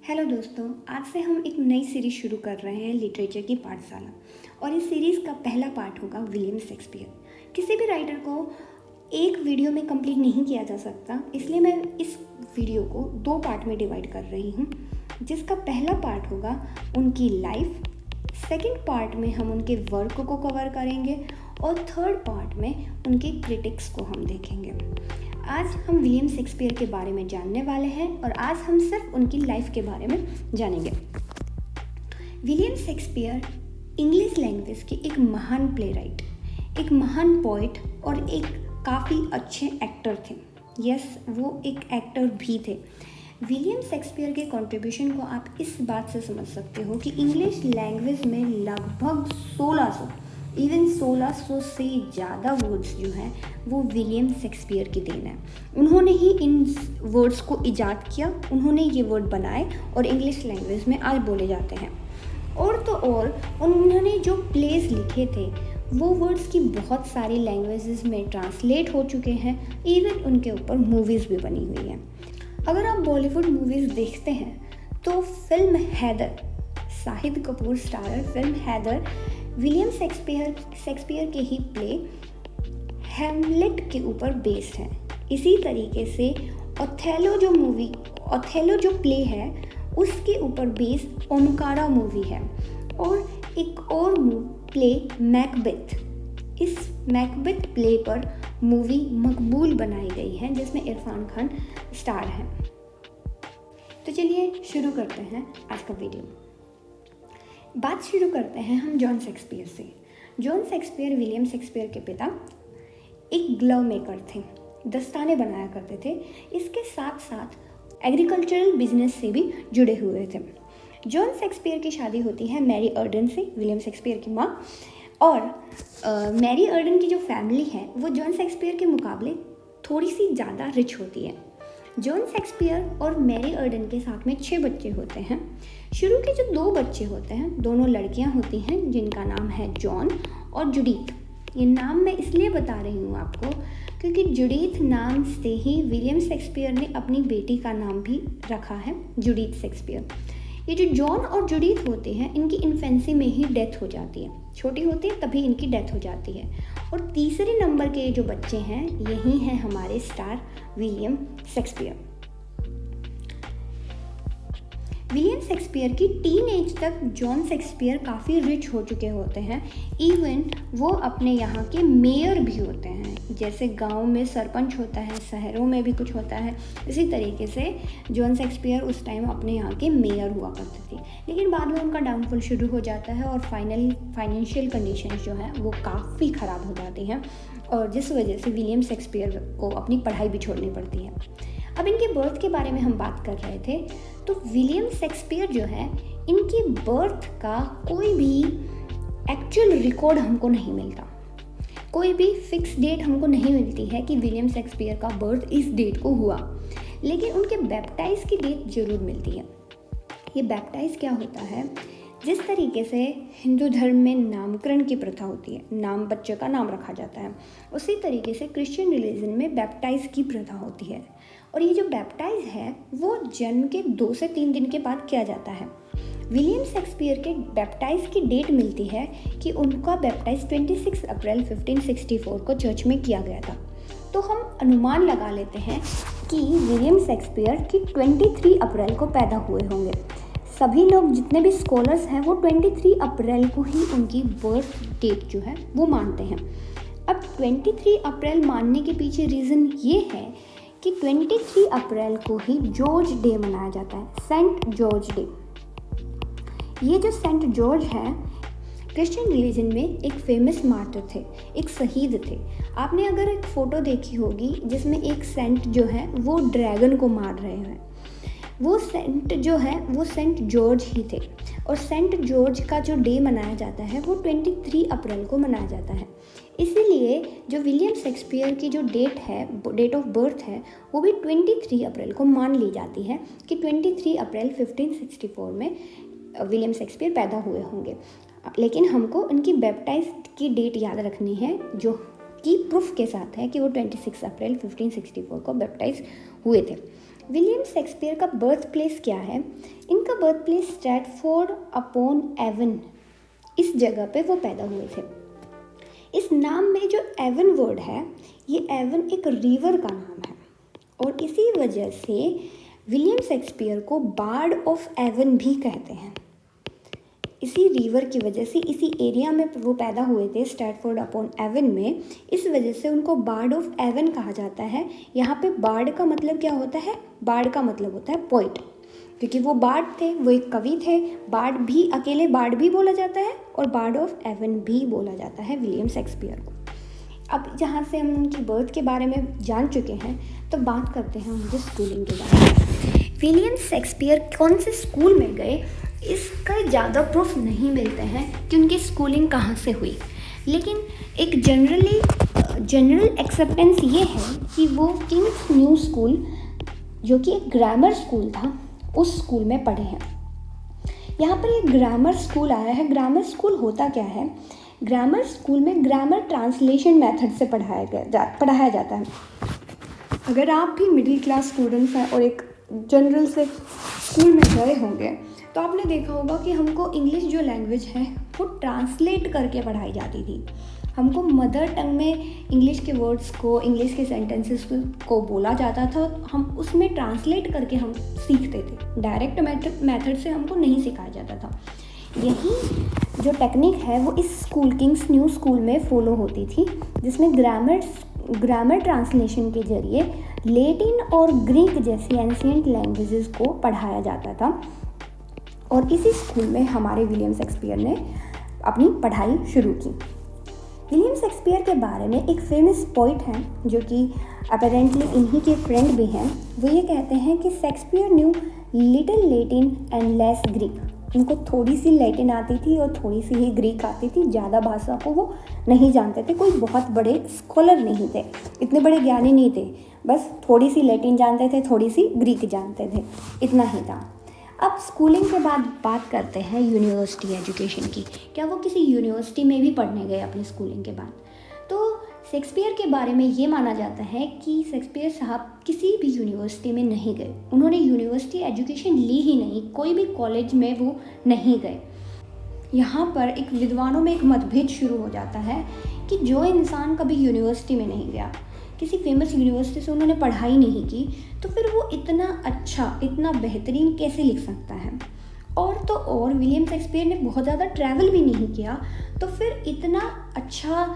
Hello दोस्तों, आज से हम एक नई सीरीज़ शुरू कर रहे हैं लिटरेचर की पाठशाला। और इस सीरीज़ का पहला पार्ट होगा विलियम शेक्सपियर। किसी भी राइटर को एक वीडियो में कंप्लीट नहीं किया जा सकता, इसलिए मैं इस वीडियो को दो पार्ट में डिवाइड कर रही हूँ, जिसका पहला पार्ट होगा उनकी लाइफ, सेकंड पार्ट में हम उनके वर्क को कवर करेंगे और थर्ड पार्ट में उनके क्रिटिक्स को हम देखेंगे। आज हम विलियम शेक्सपियर के बारे में जानने वाले हैं और आज हम सिर्फ उनकी लाइफ के बारे में जानेंगे। विलियम शेक्सपियर इंग्लिश लैंग्वेज के एक महान प्लेराइट, एक महान पोइट और एक काफ़ी अच्छे एक्टर थे। यस, वो एक एक्टर भी थे। विलियम शेक्सपियर के कंट्रीब्यूशन को आप इस बात से समझ सकते हो कि इंग्लिश लैंग्वेज में लगभग 1600 से ज़्यादा वर्ड्स जो हैं वो विलियम शेक्सपियर की देन है। उन्होंने ही इन वर्ड्स को ईजाद किया, उन्होंने ये वर्ड बनाए और इंग्लिश लैंग्वेज में आज बोले जाते हैं। और तो और उन्होंने जो प्लेस लिखे थे वो वर्ड्स की बहुत सारी लैंग्वेजेस में ट्रांसलेट हो चुके हैं। इवन उनके ऊपर मूवीज़ भी बनी हुई हैं। अगर आप बॉलीवुड मूवीज़ देखते हैं तो film Haider, Shahid Kapoor starrer film Haider William Shakespeare के ही प्ले हैमलेट के ऊपर बेस्ड है। इसी तरीके से ओथेलो जो प्ले है उसके ऊपर बेस्ड ओमकारा मूवी है। और एक और प्ले मैकबेथ, इस मैकबेथ प्ले पर मूवी मकबूल बनाई गई है जिसमें इरफान खान स्टार हैं। तो चलिए शुरू करते हैं आज का वीडियो। बात शुरू करते हैं हम जॉन शेक्सपियर से। जॉन शेक्सपियर विलियम शेक्सपियर के पिता एक ग्लव मेकर थे, दस्ताने बनाया करते थे। इसके साथ साथ एग्रीकल्चरल बिजनेस से भी जुड़े हुए थे। जॉन शेक्सपियर की शादी होती है मैरी अर्डन से, विलियम शेक्सपियर की माँ। और मैरी अर्डन की जो फैमिली है वो जॉन शेक्सपियर के मुकाबले थोड़ी सी ज़्यादा रिच होती है। जॉन शेक्सपियर और मैरी अर्डन के साथ में 6 बच्चे होते हैं। शुरू के जो 2 बच्चे होते हैं दोनों लड़कियां होती हैं जिनका नाम है जॉन और जुडीथ। ये नाम मैं इसलिए बता रही हूँ आपको क्योंकि जुडीथ नाम से ही विलियम शेक्सपियर ने अपनी बेटी का नाम भी रखा है, जुडीथ शेक्सपियर। ये जो जॉन और जुडीथ होते हैं इनकी इन्फेंसी में ही डेथ हो जाती है, छोटी होती है तभी इनकी डेथ हो जाती है। और तीसरे नंबर के जो बच्चे हैं यही हैं हमारे star William Shakespeare. William Shakespeare की टीन एज तक जॉन शेक्सपियर काफ़ी रिच हो चुके होते हैं। इवन वो अपने यहाँ के मेयर भी होते हैं। जैसे गांव में सरपंच होता है, शहरों में भी कुछ होता है, इसी तरीके से जॉन शेक्सपियर उस टाइम अपने यहाँ के मेयर हुआ करते थे। लेकिन बाद में उनका डाउनफॉल शुरू हो जाता है और फाइनेंशियल कंडीशंस जो हैं वो काफ़ी ख़राब हो जाती हैं और जिस वजह से विलियम शेक्सपियर को अपनी पढ़ाई भी छोड़नी पड़ती है। अब इनके बर्थ के बारे में हम बात कर रहे थे तो विलियम शेक्सपियर जो है इनकी बर्थ का कोई भी एक्चुअल रिकॉर्ड हमको नहीं मिलता। कोई भी फिक्स डेट हमको नहीं मिलती है कि विलियम शेक्सपियर का बर्थ इस डेट को हुआ, लेकिन उनके बैप्टाइज की डेट जरूर मिलती है। ये बैप्टाइज क्या होता है, जिस तरीके से हिंदू धर्म में नामकरण की प्रथा होती है, नाम बच्चे का नाम रखा जाता है, उसी तरीके से क्रिश्चियन रिलीजन में बैप्टाइज की प्रथा होती है। और ये जो बैप्टाइज है वो जन्म के 2 से 3 दिन के बाद किया जाता है। विलियम शेक्सपियर के बैप्टाइज की डेट मिलती है कि उनका बैप्टाइज 26 अप्रैल 1564 को चर्च में किया गया था। तो हम अनुमान लगा लेते हैं कि विलियम शेक्सपियर की 23 अप्रैल को पैदा हुए होंगे। सभी लोग जितने भी स्कॉलर्स हैं वो 23 अप्रैल को ही उनकी बर्थ डेट जो है वो मानते हैं। अब 23 अप्रैल मानने के पीछे रीज़न ये है कि 23 अप्रैल को ही जॉर्ज डे मनाया जाता है, सेंट जॉर्ज डे। ये जो सेंट जॉर्ज है क्रिश्चियन रिलीजन में एक फेमस मार्टर थे, एक शहीद थे। आपने अगर एक फ़ोटो देखी होगी जिसमें एक सेंट जो है वो ड्रैगन को मार रहे हैं, वो सेंट जो है वो सेंट जॉर्ज ही थे। और सेंट जॉर्ज का जो डे मनाया जाता है वो 23 अप्रैल को मनाया जाता है। इसीलिए जो विलियम शेक्सपियर की जो डेट है, डेट ऑफ बर्थ है, वो भी 23 अप्रैल को मान ली जाती है कि 23 अप्रैल 1564 में विलियम शेक्सपियर पैदा हुए होंगे। लेकिन हमको उनकी बैप्टाइज की डेट याद रखनी है जो कि प्रूफ के साथ है कि वो 26 अप्रैल 1564 को बैप्टाइज हुए थे। विलियम शेक्सपियर का बर्थ प्लेस क्या है? इनका birth place Stratford upon Avon, इस जगह पे वो पैदा हुए थे। इस नाम में जो एवन वर्ड है, ये एवन एक रिवर का नाम है और इसी वजह से विलियम शेक्सपियर को बार्ड ऑफ एवन भी कहते हैं। इसी रिवर की वजह से, इसी एरिया में वो पैदा हुए थे, स्ट्रैटफोर्ड अपॉन एवन में, इस वजह से उनको बार्ड ऑफ एवन कहा जाता है। यहाँ पे बार्ड का मतलब क्या होता है? बार्ड का मतलब होता है पोइट, क्योंकि वो बार्ड थे, वो एक कवि थे। बार्ड भी, अकेले बार्ड भी बोला जाता है और बार्ड ऑफ एवन भी बोला जाता है विलियम शेक्सपियर को। अब जहाँ से हम उनकी बर्थ के बारे में जान चुके हैं, तो बात करते हैं उनके स्कूलिंग के बारे में। विलियम शेक्सपियर कौन से स्कूल में गए, इसका ज़्यादा प्रूफ नहीं मिलते हैं कि उनकी स्कूलिंग कहाँ से हुई, लेकिन एक जनरल एक्सेप्टेंस ये है कि वो किंग्स न्यू स्कूल, जो कि एक ग्रामर स्कूल था, उस स्कूल में पढ़े हैं। यहाँ पर एक ग्रामर स्कूल आया है। ग्रामर स्कूल होता क्या है? ग्रामर स्कूल में ग्रामर ट्रांसलेशन मेथड से पढ़ाया जाता है। अगर आप भी मिडिल क्लास स्टूडेंट्स हैं और एक जनरल से स्कूल में गए होंगे, तो आपने देखा होगा कि हमको इंग्लिश जो लैंग्वेज है वो ट्रांसलेट करके पढ़ाई जाती थी। हमको मदर टंग में इंग्लिश के वर्ड्स को, इंग्लिश के सेंटेंसेस को बोला जाता था, हम उसमें ट्रांसलेट करके हम सीखते थे। डायरेक्ट मेथड से हमको नहीं सिखाया जाता था। यही जो टेक्निक है वो इस स्कूल, किंग्स न्यू स्कूल में फॉलो होती थी, जिसमें ग्रामर ट्रांसलेशन के जरिए लैटिन और ग्रीक जैसी एंशिएंट लैंग्वेजेस को पढ़ाया जाता था। और इसी स्कूल में हमारे विलियम शेक्सपियर ने अपनी पढ़ाई शुरू की। विलियम शेक्सपियर के बारे में एक फेमस पोइट हैं, जो कि अपेरेंटली इन्हीं के फ्रेंड भी हैं। वो ये कहते हैं कि Shakespeare new little Latin and less Greek. उनको थोड़ी सी लैटिन आती थी और थोड़ी सी ही ग्रीक आती थी, ज़्यादा भाषा को वो नहीं जानते थे। कोई बहुत बड़े स्कॉलर नहीं थे, इतने बड़े ज्ञानी नहीं थे, बस थोड़ी सी लैटिन जानते थे, थोड़ी सी ग्रीक जानते थे, इतना ही था। अब स्कूलिंग के बाद बात करते हैं यूनिवर्सिटी एजुकेशन की। क्या वो किसी यूनिवर्सिटी में भी पढ़ने गए अपनी स्कूलिंग के बाद? तो शेक्सपियर के बारे में ये माना जाता है कि शेक्सपियर साहब किसी भी यूनिवर्सिटी में नहीं गए। उन्होंने यूनिवर्सिटी एजुकेशन ली ही नहीं, कोई भी कॉलेज में वो नहीं गए। यहाँ पर एक विद्वानों में एक मतभेद शुरू हो जाता है कि जो इंसान कभी यूनिवर्सिटी में नहीं गया, किसी फेमस यूनिवर्सिटी से उन्होंने पढ़ाई नहीं की, तो फिर वो इतना अच्छा, इतना बेहतरीन कैसे लिख सकता है? और तो और विलियम शेक्सपियर ने बहुत ज़्यादा ट्रैवल भी नहीं किया, तो फिर इतना अच्छा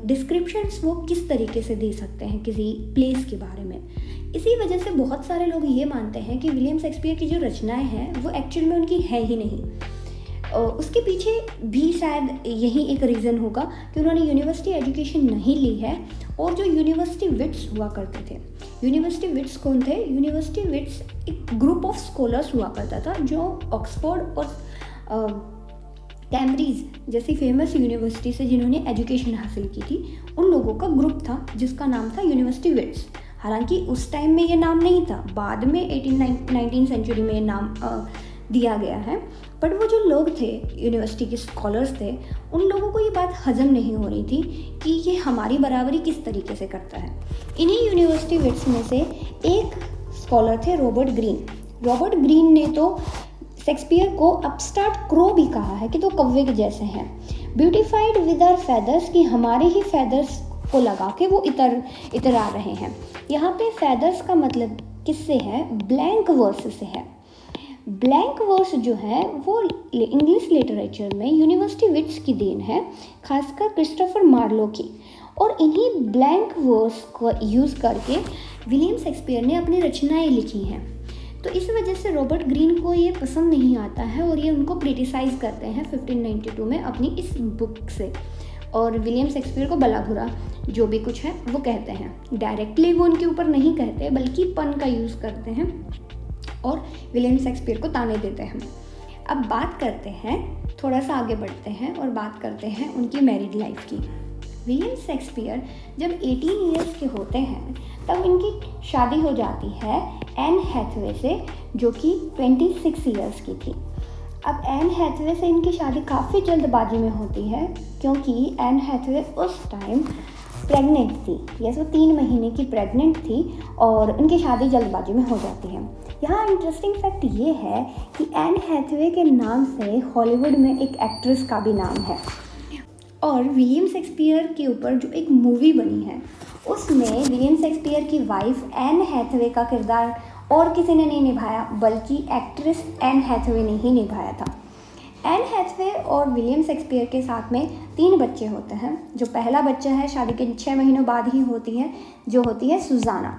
डिस्क्रिप्शंस वो किस तरीके से दे सकते हैं किसी प्लेस के बारे में? इसी वजह से बहुत सारे लोग ये मानते हैं कि विलियम शेक्सपियर की जो रचनाएं हैं वो एक्चुअल में उनकी है ही नहीं। उसके पीछे भी शायद यही एक रीज़न होगा कि उन्होंने यूनिवर्सिटी एजुकेशन नहीं ली है। और जो यूनिवर्सिटी विट्स हुआ करते थे, यूनिवर्सिटी विट्स कौन थे? यूनिवर्सिटी विट्स एक ग्रुप ऑफ स्कॉलर्स हुआ करता था, जो ऑक्सफोर्ड और कैम्ब्रिज जैसी फेमस यूनिवर्सिटी से जिन्होंने एजुकेशन हासिल की थी, उन लोगों का ग्रुप था जिसका नाम था यूनिवर्सिटी विट्स। हालांकि उस टाइम में ये नाम नहीं था, बाद में 19th सेंचुरी में नाम दिया गया है। बट वो जो लोग थे, यूनिवर्सिटी के स्कॉलर्स थे, उन लोगों को ये बात हजम नहीं हो रही थी कि ये हमारी बराबरी किस तरीके से करता है। इन्हीं यूनिवर्सिटी विट्स में से एक स्कॉलर थे रॉबर्ट ग्रीन। रॉबर्ट ग्रीन ने तो शेक्सपियर को अपस्टार्ट क्रो भी कहा है कि तो कौवे के जैसे हैं, ब्यूटिफाइड विद आवर फेदर्स, कि हमारे ही फेदर्स को लगा के वो इतरा रहे हैं। यहाँ पे फेदर्स का मतलब किससे है? ब्लैंक वर्स से है। ब्लैंक वर्स जो है वो इंग्लिश लिटरेचर में यूनिवर्सिटी विट्स की देन है, खासकर क्रिस्टोफर मार्लो की। और इन्हीं ब्लैंक वर्स को यूज़ करके विलियम शेक्सपियर ने अपनी रचनाएं लिखी हैं। तो इस वजह से रॉबर्ट ग्रीन को ये पसंद नहीं आता है और ये उनको क्रिटिसाइज़ करते हैं 1592 में अपनी इस बुक से। और विलियम शेक्सपियर को भला बुरा जो भी कुछ है वो कहते हैं। डायरेक्टली वो उनके ऊपर नहीं कहते, बल्कि पन का यूज़ करते हैं और विलियम शेक्सपियर को ताने देते हैं। अब बात करते हैं, थोड़ा सा आगे बढ़ते हैं और बात करते हैं उनकी मैरिड लाइफ की। विलियम शेक्सपियर जब 18 ईयर्स के होते हैं तब इनकी शादी हो जाती है एन हैथवे से, जो कि 26 ईयर्स की थी। अब एन हैथवे से इनकी शादी काफ़ी जल्दबाजी में होती है, क्योंकि एन हैथवे उस टाइम प्रेग्नेंट थी। यस, वो 3 महीने की प्रेग्नेंट थी और उनकी शादी जल्दबाजी में हो जाती है। यहाँ इंटरेस्टिंग फैक्ट ये है कि एन हैथवे के नाम से हॉलीवुड में एक एक्ट्रेस का भी नाम है और विलियम शेक्सपियर के ऊपर जो एक मूवी बनी है उसमें विलियम शेक्सपियर की वाइफ एन हैथवे का किरदार और किसी ने नहीं निभाया बल्कि एक्ट्रेस एन हैथवे ने ही निभाया था। एन हैथवे और विलियम शेक्सपियर के साथ में 3 बच्चे होते हैं। जो पहला बच्चा है शादी के 6 महीनों बाद ही होती है, जो होती है सुजाना।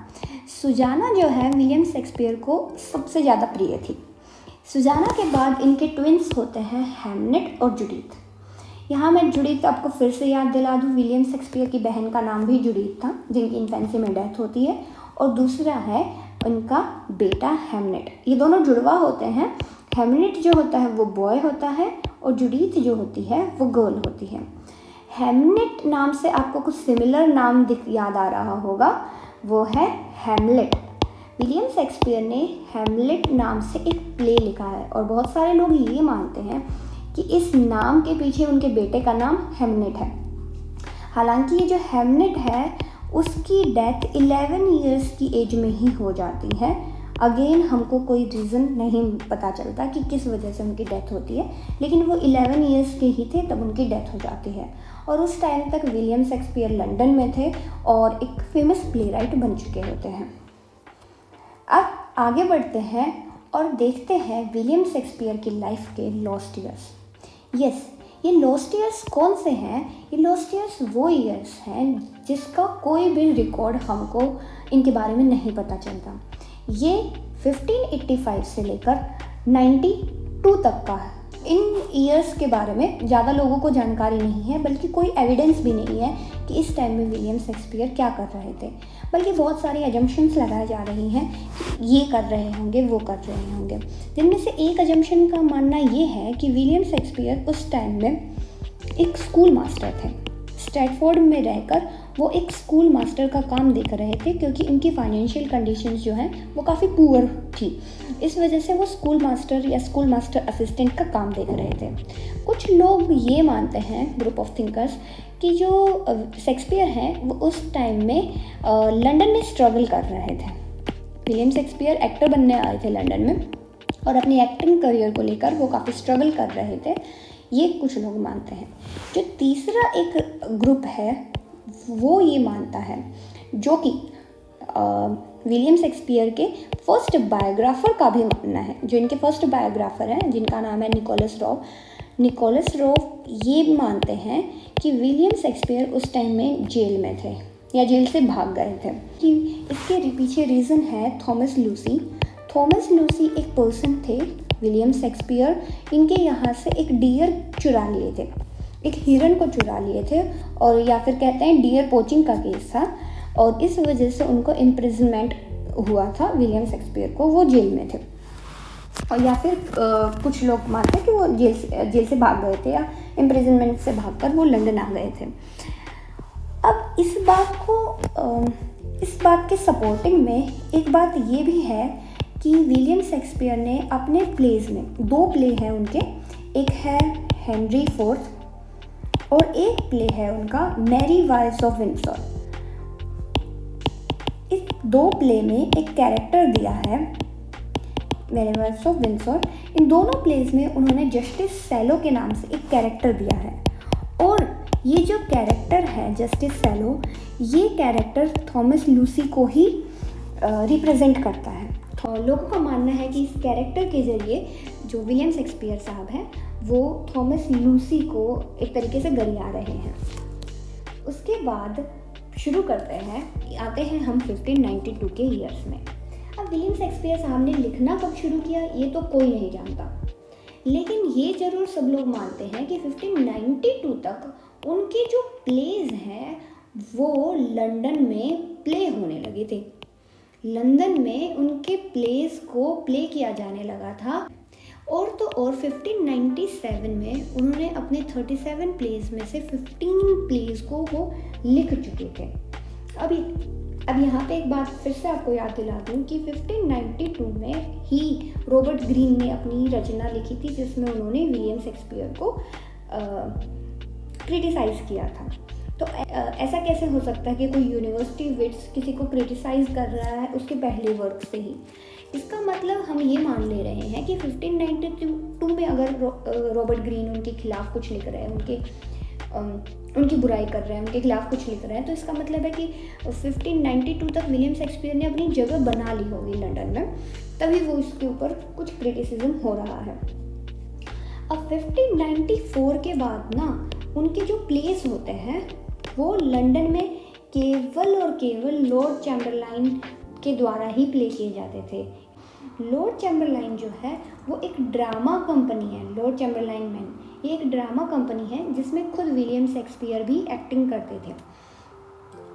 सुजाना जो है विलियम शेक्सपियर को सबसे ज़्यादा प्रिय थी। सुजाना के बाद इनके ट्विंस होते हैं हैमलेट और जूडिथ। यहाँ मैं जूडिथ आपको फिर से याद दिला दूँ, विलियम शेक्सपियर की बहन का नाम भी जूडिथ था जिनकी इन्फेंसी में डेथ होती है, और दूसरा है उनका बेटा हैमलेट। ये दोनों जुड़वा होते हैं। हैमलेट जो होता है वो बॉय होता है और जूडिथ जो होती है वो गर्ल होती है। हैमलेट नाम से आपको कुछ सिमिलर नाम याद आ रहा होगा, वो है हैमलेट। विलियम शेक्सपियर ने हैमलेट नाम से एक प्ले लिखा है और बहुत सारे लोग ये मानते हैं कि इस नाम के पीछे उनके बेटे का नाम हैमलेट है। हालांकि ये जो हैमलेट है उसकी डेथ 11 इयर्स की एज में ही हो जाती है। अगेन हमको कोई रीज़न नहीं पता चलता कि किस वजह से उनकी डेथ होती है, लेकिन वो 11 इयर्स के ही थे तब उनकी डेथ हो जाती है। और उस टाइम तक विलियम शेक्सपियर लंदन में थे और एक फेमस प्लेराइट बन चुके होते हैं। अब आगे बढ़ते हैं और देखते हैं विलियम शेक्सपियर की लाइफ के लॉस्ट ईयर्स। यस, ये लॉस्ट ईयर्स कौन से हैं? ये लॉस्ट ईयर्स वो ईयर्स हैं जिसका कोई भी रिकॉर्ड हमको इनके बारे में नहीं पता चलता। ये 1585 से लेकर 92 तक का है। इन ईयर्स के बारे में ज़्यादा लोगों को जानकारी नहीं है, बल्कि कोई एविडेंस भी नहीं है कि इस टाइम में विलियम शेक्सपियर क्या कर रहे थे, बल्कि बहुत सारी अजम्पशंस लगाई जा रही हैं कि ये कर रहे होंगे, वो कर रहे होंगे। जिनमें से एक अजम्पशन का मानना ये है कि विलियम शेक्सपियर उस टाइम में एक स्कूल मास्टर थे। स्ट्रैटफोर्ड में रहकर वो एक स्कूल मास्टर का काम देख रहे थे, क्योंकि उनकी फाइनेंशियल कंडीशंस जो हैं वो काफ़ी पुअर थी। इस वजह से वो स्कूल मास्टर या स्कूल मास्टर असिस्टेंट का काम देख रहे थे। कुछ लोग ये मानते हैं, ग्रुप ऑफ थिंकर्स, कि जो शेक्सपियर हैं वो उस टाइम में लंदन में स्ट्रगल कर रहे थे। विलियम शेक्सपियर एक्टर बनने आए थे लंदन में और अपनी एक्टिंग करियर को लेकर वो काफ़ी स्ट्रगल कर रहे थे, ये कुछ लोग मानते हैं। जो तीसरा एक ग्रुप है वो ये मानता है, जो कि विलियम शेक्सपियर के फर्स्ट बायोग्राफर का भी मानना है। जो इनके फर्स्ट बायोग्राफर हैं जिनका नाम है निकोलस रॉव। निकोलस रॉव ये मानते हैं कि विलियम शेक्सपियर उस टाइम में जेल में थे या जेल से भाग गए थे। कि इसके पीछे रीज़न है थॉमस लूसी। थॉमस लूसी एक पर्सन थे, विलियम शेक्सपियर इनके यहाँ से एक डियर चुरा लिए थे, एक हिरन को चुरा लिए थे, और या फिर कहते हैं डियर पोचिंग का केस था, और इस वजह से उनको इम्प्रिजनमेंट हुआ था विलियम शेक्सपियर को, वो जेल में थे। और या फिर कुछ लोग मानते हैं कि वो जेल से भाग गए थे या इम्प्रिजनमेंट से भागकर वो लंदन आ गए थे। अब इस बात के सपोर्टिंग में एक बात ये भी है कि विलियम शेक्सपियर ने अपने प्लेज में 2 प्ले हैं उनके, एक है हेनरी फोर्थ और एक प्ले है उनका मैरी वाइफ्स ऑफ विंडसर। इस 2 प्ले में एक कैरेक्टर दिया है मैरी वाइफ्स ऑफ विंडसर। इन दोनों प्लेज में उन्होंने जस्टिस सैलो के नाम से एक कैरेक्टर दिया है, और ये जो कैरेक्टर है जस्टिस सैलो, ये कैरेक्टर थॉमस लूसी को ही रिप्रेजेंट करता है। तो लोगों का मानना है कि इस कैरेक्टर के ज़रिए जो विलियम शेक्सपियर साहब हैं वो थॉमस लूसी को एक तरीके से गरिया रहे हैं। उसके बाद शुरू करते हैं, आते हैं हम 1592 के ईयर्स में। अब विलियम शेक्सपियर साहब ने लिखना कब शुरू किया ये तो कोई नहीं जानता, लेकिन ये ज़रूर सब लोग मानते हैं कि 1592 तक उनके जो प्लेज हैं वो लंदन में प्ले होने लगे थे। लंदन में उनके प्लेस को प्ले किया जाने लगा था, और तो और 1597 में उन्होंने अपने 37 प्लेस में से 15 प्लेस को वो लिख चुके थे। अब यहाँ पे एक बात फिर से आपको याद दिला दूँ कि 1592 में ही रॉबर्ट ग्रीन ने अपनी रचना लिखी थी जिसमें उन्होंने विलियम शेक्सपियर को क्रिटिसाइज़ किया था। तो ऐसा कैसे हो सकता है कि कोई यूनिवर्सिटी विट्स किसी को क्रिटिसाइज़ कर रहा है उसके पहले वर्क से ही? इसका मतलब हम ये मान ले रहे हैं कि 1592 में अगर रॉबर्ट ग्रीन उनके खिलाफ कुछ लिख रहे हैं, उनकी बुराई कर रहे हैं, उनके खिलाफ कुछ लिख रहे हैं, तो इसका मतलब है कि 1592 तक विलियम शेक्सपियर ने अपनी जगह बना ली होगी लंदन में, तभी वो इसके ऊपर कुछ क्रिटिसिज्म हो रहा है। अब 1594 के बाद ना उनके जो प्लेस होते हैं वो लंदन में केवल और केवल लॉर्ड चैम्बरलाइन के द्वारा ही प्ले किए जाते थे। लॉर्ड चैम्बरलाइन जो है वो एक ड्रामा कंपनी है। लॉर्ड चैम्बरलाइन मैन ये एक ड्रामा कंपनी है जिसमें खुद विलियम शेक्सपियर भी एक्टिंग करते थे।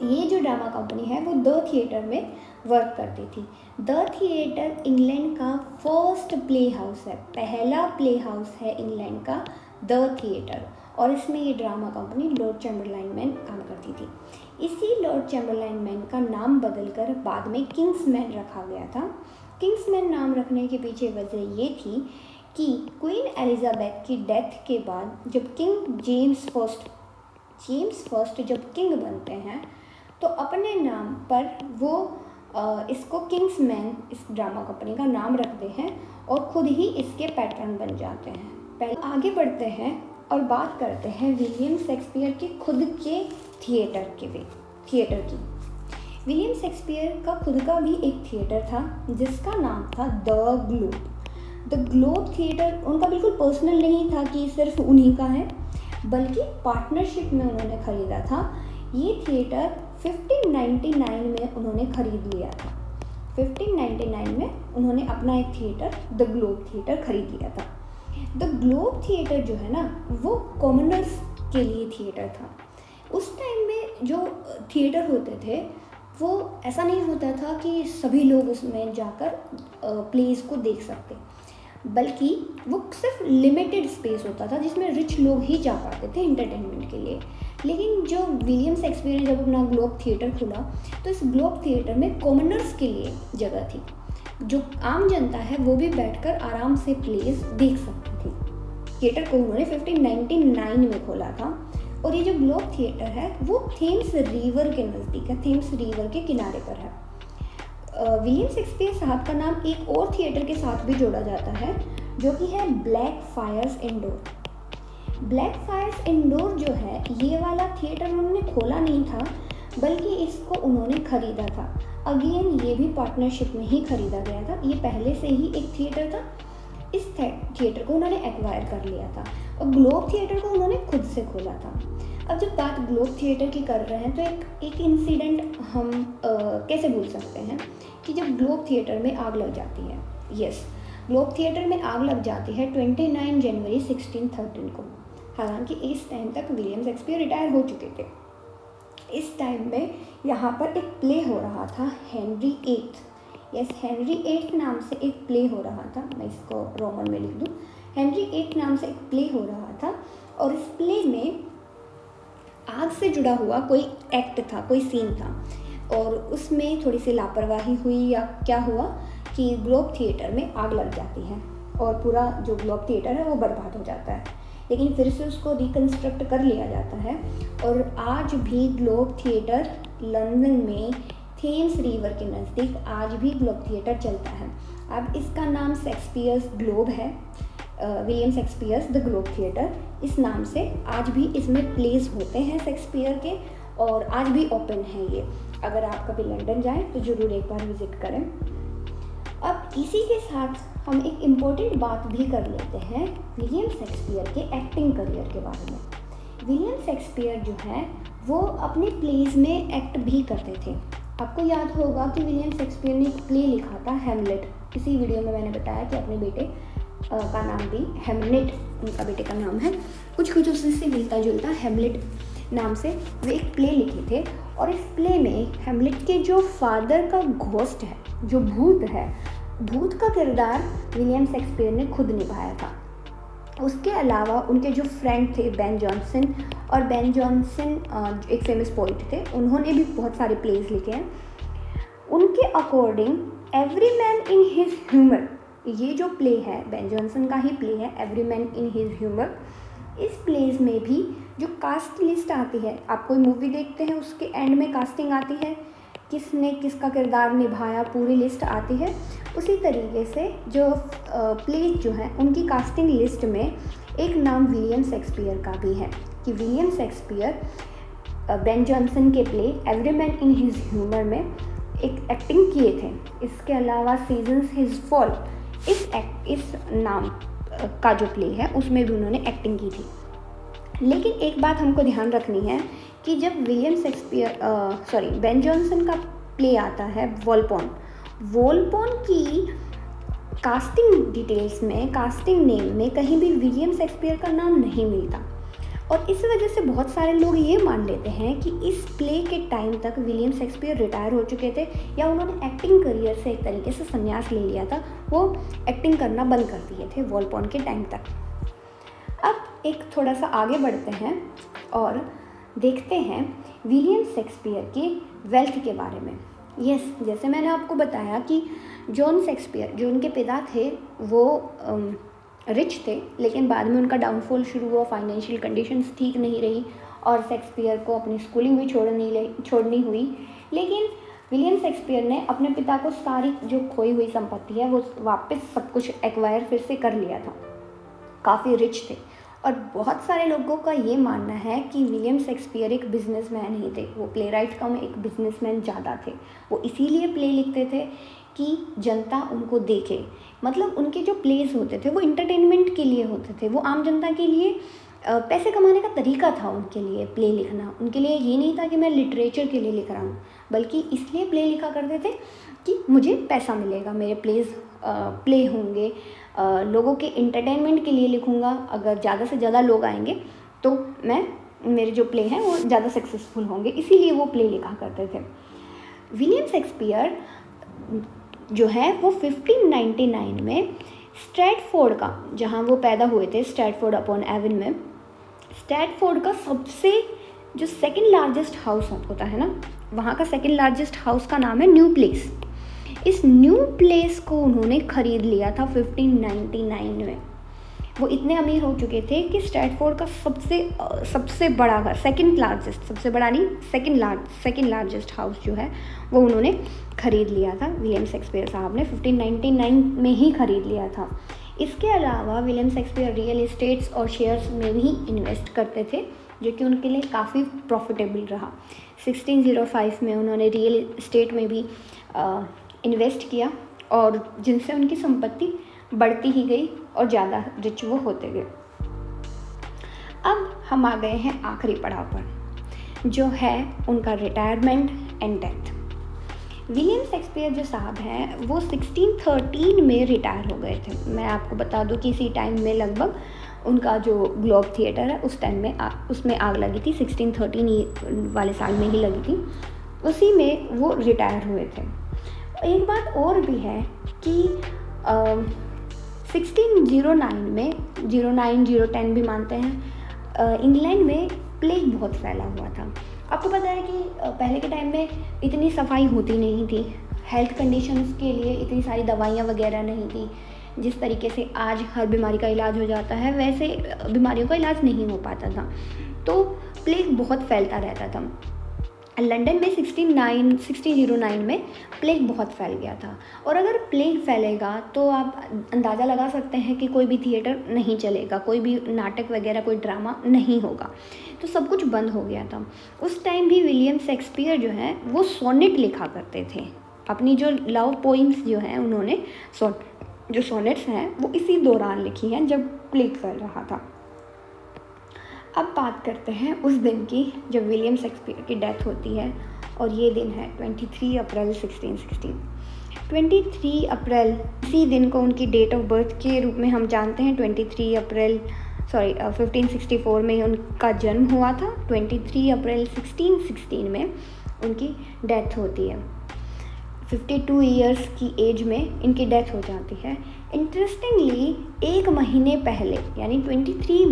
ये जो ड्रामा कंपनी है वो द थिएटर में वर्क करती थी। द थिएटर इंग्लैंड का फर्स्ट प्ले हाउस है, पहला प्ले हाउस है इंग्लैंड का द थिएटर, और इसमें ये ड्रामा कंपनी लॉर्ड चैम्बरलाइन मैन काम करती थी। इसी लॉर्ड चैम्बरलाइन मैन का नाम बदलकर बाद में किंग्समैन रखा गया था। किंग्समैन नाम रखने के पीछे वजह ये थी कि क्वीन एलिजाबेथ की डेथ के बाद जब किंग जेम्स फर्स्ट जब किंग बनते हैं तो अपने नाम पर वो इसको किंग्समैन इस ड्रामा कंपनी का नाम रखते हैं और खुद ही इसके पैटर्न बन जाते हैं। पहले आगे बढ़ते हैं और बात करते हैं विलियम शेक्सपियर के खुद के थिएटर की। विलियम शेक्सपियर का खुद का भी एक थिएटर था जिसका नाम था द ग्लोब थिएटर। उनका बिल्कुल पर्सनल नहीं था कि सिर्फ उन्हीं का है, बल्कि पार्टनरशिप में उन्होंने ख़रीदा था। ये थिएटर 1599 में उन्होंने ख़रीद लिया था। 1599 में उन्होंने अपना एक थिएटर द ग्लोब थिएटर ख़रीद लिया था। द ग्लोब थिएटर जो है ना वो कॉमनर्स के लिए थिएटर था। उस टाइम में जो थिएटर होते थे वो ऐसा नहीं होता था कि सभी लोग उसमें जाकर प्लेस को देख सकते, बल्कि वो सिर्फ लिमिटेड स्पेस होता था जिसमें रिच लोग ही जा पाते थे एंटरटेनमेंट के लिए। लेकिन जो विलियम शेक्सपियर ने जब अपना ग्लोब थिएटर खोला तो इस ग्लोब थिएटर में कॉमनर्स के लिए जगह थी, जो आम जनता है वो भी बैठकर आराम से प्लेस देख सकती थी। थिएटर को उन्होंने 1599 में खोला था और ये जो ग्लोब थिएटर है वो थेम्स रिवर के नज़दीक है, थेम्स रिवर के किनारे पर है। विलियम शेक्सपियर साहब का नाम एक और थिएटर के साथ भी जोड़ा जाता है जो कि है black fryers indoor. Black fryers indoor जो है ये वाला थिएटर उन्होंने खोला नहीं था, बल्कि इसको उन्होंने ख़रीदा था। अगेन ये भी पार्टनरशिप में ही ख़रीदा गया था। ये पहले से ही एक थिएटर था, इस थिएटर को उन्होंने एक्वायर कर लिया था और ग्लोब थिएटर को उन्होंने खुद से खोला था। अब जब बात ग्लोब थिएटर की कर रहे हैं तो एक इंसिडेंट हम कैसे भूल सकते हैं कि जब ग्लोब थिएटर में आग लग जाती है। यस, ग्लोब थिएटर में आग लग जाती है 29 जनवरी 1613 को। हालांकि इस टाइम तक विलियम शेक्सपियर रिटायर हो चुके थे। इस टाइम में यहाँ पर एक प्ले हो रहा था Henry VIII। Yes, Henry VIII नाम से एक प्ले हो रहा था। मैं इसको रोमन में लिख दूँ। हेनरी VIII नाम से एक प्ले हो रहा था और इस प्ले में आग से जुड़ा हुआ कोई एक्ट था, कोई सीन था और उसमें थोड़ी सी लापरवाही हुई या क्या हुआ कि ग्लोब थिएटर में आग लग जाती है और पूरा जो ग्लोब थिएटर है वो बर्बाद हो जाता है। लेकिन फिर से उसको रिकन्स्ट्रक्ट कर लिया जाता है और आज भी ग्लोब थिएटर लंदन में थेम्स रिवर के नज़दीक आज भी ग्लोब थिएटर चलता है। अब इसका नाम शेक्सपियर्स ग्लोब है, William Shakespeare's the globe theatre, इस नाम से आज भी इसमें प्लेस होते हैं शेक्सपियर के और आज भी ओपन है ये। अगर आप कभी लंदन जाएं तो ज़रूर एक बार विज़िट करें। अब इसी के साथ हम एक इम्पोर्टेंट बात भी कर लेते हैं विलियम शेक्सपियर के एक्टिंग करियर के बारे में। विलियम शेक्सपियर जो है वो अपने प्लेस में एक्ट भी करते थे। आपको याद होगा कि विलियम शेक्सपियर ने एक प्ले लिखा था हैमलेट। इसी वीडियो में मैंने बताया कि अपने बेटे का नाम भी हैमलेट उनका बेटे का नाम है, कुछ उससे मिलता जुलता हैमलेट नाम से वे एक प्ले लिखे थे। और इस प्ले में हैमलेट के जो फादर का घोस्ट है, जो भूत है, भूत का किरदार विलियम शेक्सपियर ने खुद निभाया था। उसके अलावा उनके जो फ्रेंड थे बेन जॉनसन, और बेन जॉनसन एक फेमस पोइट थे, उन्होंने भी बहुत सारे प्लेस लिखे हैं। उनके according every man in his humour, ये जो प्ले है बेन जॉनसन का ही प्ले है every man in his humour, इस प्लेस में भी जो कास्ट लिस्ट आती है, आप कोई मूवी देखते हैं उसके एंड में कास्टिंग आती है, किसने किसका किरदार निभाया, पूरी लिस्ट आती है। उसी तरीके से जो प्लेस जो है उनकी कास्टिंग लिस्ट में एक नाम विलियम शेक्सपियर का भी है कि विलियम शेक्सपियर बेन जॉनसन के play Everyman in his humour में एक एक्टिंग किए थे। इसके अलावा सीजन्स हिज फॉल इस नाम का जो प्ले है उसमें भी उन्होंने एक्टिंग की थी। लेकिन एक बात हमको ध्यान रखनी है कि जब विलियम शेक्सपियर बेन जॉनसन का प्ले आता है वॉलपॉन की कास्टिंग डिटेल्स में, कास्टिंग नेम में कहीं भी विलियम शेक्सपियर का नाम नहीं मिलता और इस वजह से बहुत सारे लोग ये मान लेते हैं कि इस प्ले के टाइम तक विलियम शेक्सपियर रिटायर हो चुके थे या उन्होंने एक्टिंग करियर से एक तरीके से संन्यास ले लिया था, वो एक्टिंग करना बंद कर दिए थे वॉलपॉन के टाइम तक। अब एक थोड़ा सा आगे बढ़ते हैं और देखते हैं विलियम शेक्सपियर की वेल्थ के बारे में। जैसे मैंने आपको बताया कि जॉन शेक्सपियर जो उनके पिता थे वो रिच थे, लेकिन बाद में उनका डाउनफॉल शुरू हुआ, फाइनेंशियल कंडीशंस ठीक नहीं रही और शेक्सपियर को अपनी स्कूलिंग भी छोड़नी हुई। लेकिन विलियम शेक्सपियर ने अपने पिता को सारी जो खोई हुई संपत्ति है वो वापस सब कुछ एक्वायर फिर से कर लिया था। काफ़ी रिच थे और बहुत सारे लोगों का ये मानना है कि विलियम शेक्सपियर एक बिजनेसमैन ही थे, वो प्ले राइट कम एक बिजनेसमैन ज़्यादा थे। वो इसीलिए प्ले लिखते थे कि जनता उनको देखे, मतलब उनके जो प्लेस होते थे वो इंटरटेनमेंट के लिए होते थे, वो आम जनता के लिए पैसे कमाने का तरीका था उनके लिए प्ले लिखना। उनके लिए ये नहीं था कि मैं लिटरेचर के लिए लिख रहा हूँ, बल्कि इसलिए प्ले लिखा करते थे कि मुझे पैसा मिलेगा, मेरे प्ले होंगे, लोगों के इंटरटेनमेंट के लिए लिखूँगा, अगर ज़्यादा से ज़्यादा लोग आएंगे तो मेरे जो प्ले हैं वो ज़्यादा सक्सेसफुल होंगे, इसीलिए वो प्ले लिखा करते थे। विलियम शेक्सपियर जो है वो 1599 में स्ट्रैटफोर्ड का, जहाँ वो पैदा हुए थे स्ट्रैटफोर्ड अपॉन एवन में, स्ट्रैटफोर्ड का सबसे जो सेकंड लार्जेस्ट हाउस होता है ना, वहाँ का सेकंड लार्जेस्ट हाउस का नाम है न्यू प्लेस। इस न्यू प्लेस को उन्होंने ख़रीद लिया था 1599 में। वो इतने अमीर हो चुके थे कि स्ट्रैटफोर्ड का सबसे बड़ा घर, सेकंड लार्जेस्ट, सबसे बड़ा नहीं, सेकंड लार्जेस्ट हाउस जो है वो उन्होंने ख़रीद लिया था। विलियम शेक्सपियर साहब ने 1599 में ही ख़रीद लिया था। इसके अलावा विलियम शेक्सपियर रियल इस्टेट्स और शेयर्स में भी इन्वेस्ट करते थे, जो कि उनके लिए काफ़ी प्रॉफिटेबल रहा। 1605 में उन्होंने रियल इस्टेट में भी इन्वेस्ट किया और जिनसे उनकी संपत्ति बढ़ती ही गई और ज़्यादा रिच वो होते गए। अब हम आ गए हैं आखिरी पड़ाव पर, जो है उनका retirement and death. William Shakespeare जो साहब हैं वो 1613 में रिटायर हो गए थे। मैं आपको बता दूं कि इसी टाइम में लगभग उनका जो ग्लोब थिएटर है उस टाइम में उसमें आग लगी थी, 1613 वाले साल में ही लगी थी, उसी में वो रिटायर हुए थे। एक बात और भी है कि 1609 में 09-010 भी मानते हैं, इंग्लैंड में प्लेग बहुत फैला हुआ था। आपको पता है कि पहले के टाइम में इतनी सफाई होती नहीं थी, हेल्थ कंडीशंस के लिए इतनी सारी दवाइयाँ वगैरह नहीं थी। जिस तरीके से आज हर बीमारी का इलाज हो जाता है वैसे बीमारियों का इलाज नहीं हो पाता था, तो प्लेग बहुत फैलता रहता था। लंदन में 1609 में प्लेग बहुत फैल गया था और अगर प्लेग फैलेगा तो आप अंदाज़ा लगा सकते हैं कि कोई भी थिएटर नहीं चलेगा, कोई भी नाटक वगैरह, कोई ड्रामा नहीं होगा, तो सब कुछ बंद हो गया था। उस टाइम भी विलियम शेक्सपियर जो है वो सोनेट लिखा करते थे। अपनी जो लव पोइम्स जो हैं उन्होंने जो सोनेट्स हैं वो इसी दौरान लिखी हैं जब प्लेग फैल रहा था। अब बात करते हैं उस दिन की जब विलियम शेक्सपियर की डेथ होती है और ये दिन है 23 अप्रैल 1616। 23 अप्रैल इसी दिन को उनकी डेट ऑफ बर्थ के रूप में हम जानते हैं। 1564 में उनका जन्म हुआ था, 23 अप्रैल 1616 में उनकी डेथ होती है। 52 ईयर्स की एज में इनकी डेथ हो जाती है। इंटरेस्टिंगली एक महीने पहले यानी 23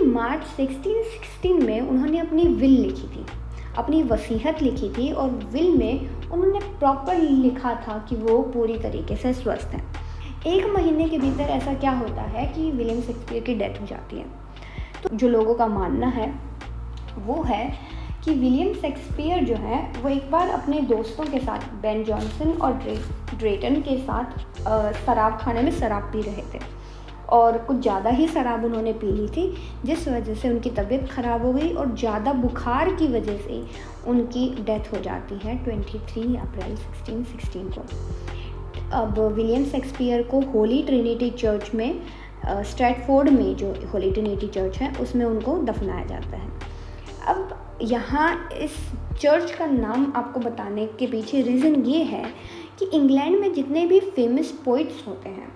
मार्च 1616 में उन्होंने अपनी विल लिखी थी, अपनी वसीयत लिखी थी और विल में उन्होंने प्रॉपर लिखा था कि वो पूरी तरीके से स्वस्थ हैं। 1 महीने के भीतर ऐसा क्या होता है कि विलियम शेक्सपियर की डेथ हो जाती है। तो जो लोगों का मानना है वो है कि विलियम शेक्सपियर जो है वो एक बार अपने दोस्तों के साथ बेन जॉनसन और ड्रेटन के साथ शराब खाने में शराब पी रहे थे और कुछ ज़्यादा ही शराब उन्होंने पी ली थी, जिस वजह से उनकी तबीयत ख़राब हो गई और ज़्यादा बुखार की वजह से उनकी डेथ हो जाती है 23 अप्रैल 1616 को। अब विलियम शेक्सपियर को होली ट्रिनिटी चर्च में स्ट्रैटफोर्ड में जो होली ट्रिनिटी चर्च है उसमें उनको दफनाया जाता है। अब यहाँ इस चर्च का नाम आपको बताने के पीछे रीज़न ये है कि इंग्लैंड में जितने भी फेमस पोइट्स होते हैं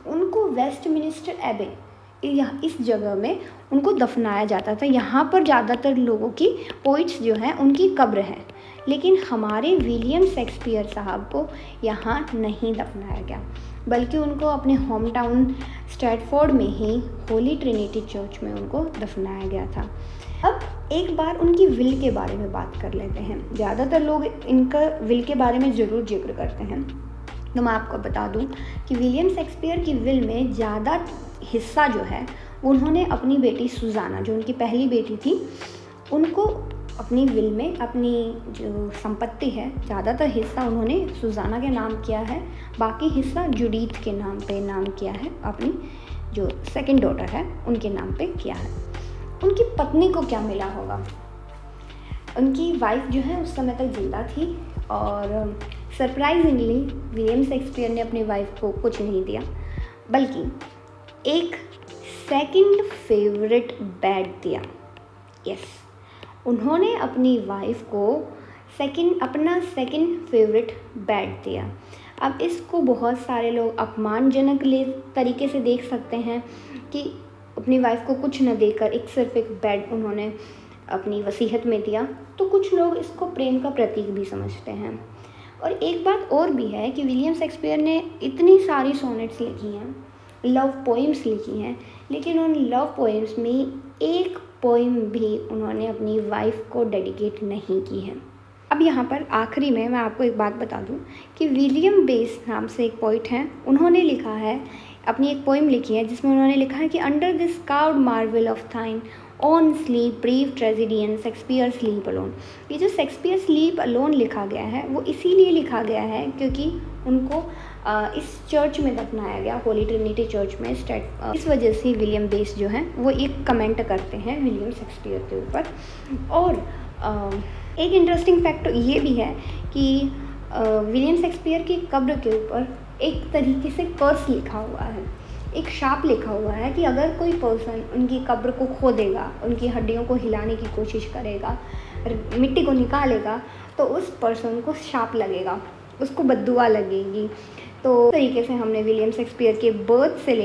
उनको वेस्टमिनिस्टर एबे इस जगह में उनको दफनाया जाता था। यहाँ पर ज़्यादातर लोगों की पोइट्स जो हैं उनकी कब्र है, लेकिन हमारे विलियम शेक्सपियर साहब को यहाँ नहीं दफनाया गया, बल्कि उनको अपने होम टाउन स्ट्रैटफोर्ड में ही होली ट्रिनिटी चर्च में उनको दफनाया गया था। अब एक बार उनकी विल के बारे में बात कर लेते हैं। ज़्यादातर लोग इनका विल के बारे में ज़रूर जिक्र करते हैं, तो मैं आपको बता दूं कि विलियम शेक्सपियर की विल में ज़्यादा हिस्सा जो है उन्होंने अपनी बेटी सुजाना, जो उनकी पहली बेटी थी, उनको अपनी विल में अपनी जो संपत्ति है ज़्यादातर हिस्सा उन्होंने सुजाना के नाम किया है, बाकी हिस्सा जुडीथ के नाम पे नाम किया है, अपनी जो सेकंड डॉटर है उनके नाम पे किया है। उनकी पत्नी को क्या मिला होगा? उनकी वाइफ जो है उस समय तक जिंदा थी और सरप्राइजिंगली विलियम शेक्सपियर ने अपनी वाइफ को कुछ नहीं दिया, बल्कि एक सेकंड फेवरेट बेड दिया। यस, उन्होंने अपनी वाइफ को अपना सेकंड फेवरेट बेड दिया। अब इसको बहुत सारे लोग अपमानजनक तरीके से देख सकते हैं कि अपनी वाइफ को कुछ न देकर सिर्फ एक बेड उन्होंने अपनी वसीयत में दिया, तो कुछ लोग इसको प्रेम का प्रतीक भी समझते हैं। और एक बात और भी है कि विलियम शेक्सपियर ने इतनी सारी सोनेट्स लिखी हैं, लव पोइम्स लिखी हैं, लेकिन उन लव पोइम्स में एक पोइम भी उन्होंने अपनी वाइफ को डेडिकेट नहीं की है। अब यहाँ पर आखिरी में मैं आपको एक बात बता दूँ कि विलियम बेस नाम से एक पोइट हैं, उन्होंने लिखा है, अपनी एक पोइम लिखी है जिसमें उन्होंने लिखा है कि under this carved marvel of thine on sleep brave tragedian Shakespeare sleep alone. ये जो शेक्सपियर स्लीप अलोन लिखा गया है वो इसीलिए लिखा गया है क्योंकि उनको इस चर्च में दफनाया गया, होली ट्रिनिटी चर्च में इस वजह से विलियम बेस जो है वो एक कमेंट करते हैं विलियम शेक्सपियर के ऊपर। और एक इंटरेस्टिंग फैक्ट ये भी है कि विलियम शेक्सपियर की कब्र के ऊपर एक तरीके से कर्स लिखा हुआ है, एक शाप लिखा हुआ है कि अगर कोई पर्सन उनकी कब्र को खोदेगा, उनकी हड्डियों को हिलाने की कोशिश करेगा, मिट्टी को निकालेगा, तो उस पर्सन को शाप लगेगा, उसको बद्दुआ लगेगी। तो इस तरीके से हमने विलियम शेक्सपियर के बर्थ से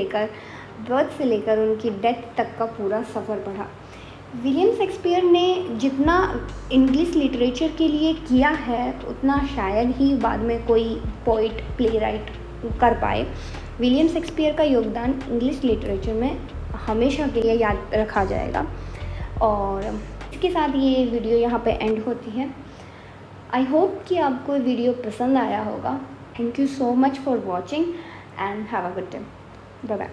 लेकर उनकी डेथ तक का पूरा सफ़र पढ़ा। विलियम शेक्सपियर ने जितना इंग्लिश लिटरेचर के लिए किया है उतना शायद ही बाद में कोई पोइट प्ले राइट कर पाए। विलियम शेक्सपियर का योगदान इंग्लिश लिटरेचर में हमेशा के लिए याद रखा जाएगा। और इसके साथ ये वीडियो यहाँ पे एंड होती है। आई होप कि आपको वीडियो पसंद आया होगा। Thank you so much for watching and have a good day. Bye bye.